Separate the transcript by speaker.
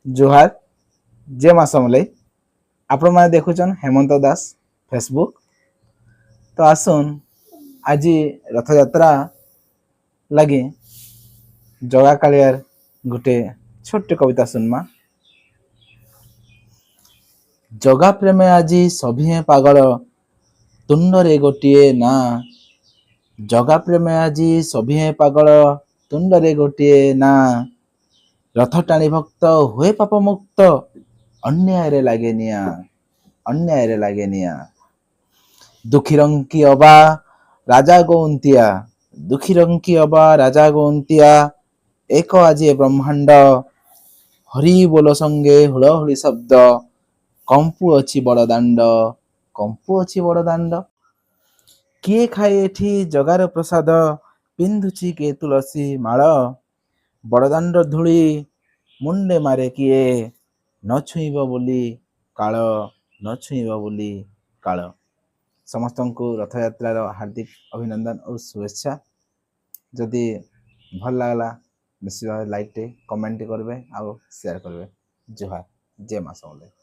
Speaker 1: जुहार जे माँ समलाई आपण मैंने देखुचन हेमंत दास फेसबुक। तो आसुन आज रथ यात्रा लगे जगा कालियार गोटे छोटे कविता सुनमा। जगा प्रेमे आज सभी पागल तुंडरे गोटे ना। जगा प्रेमे आज सभी पागल तुंडरे गोटे ना। रथ टाणी भक्त हुए पाप मुक्त अन्याय लागे निया। अन्याय लागे निया। दुखी रंकी अबा राजा गौंतिया। दुखी रंकी अबा राजा गौंतिया एक आज ब्रह्मांड हरि बोल संगे हुलहुली शब्द कंपु अच्छी बड़ दांड। कंपु अच्छी बड़ दांड किए खाए एठी जगार प्रसाद पिंधुची के तुलसी माଳ बड़दाण्ड धूली मुंडे मारे किए न छुईब बोली काल न छुईब बोली काल। समस्त को रथ यात्रार हार्दिक अभिनंदन और शुभेच्छा। जदि भल लगला निश्चित भाव लाइक टे कमेंट करबे और शेयर करबे। जुहार जय माँ समलेई।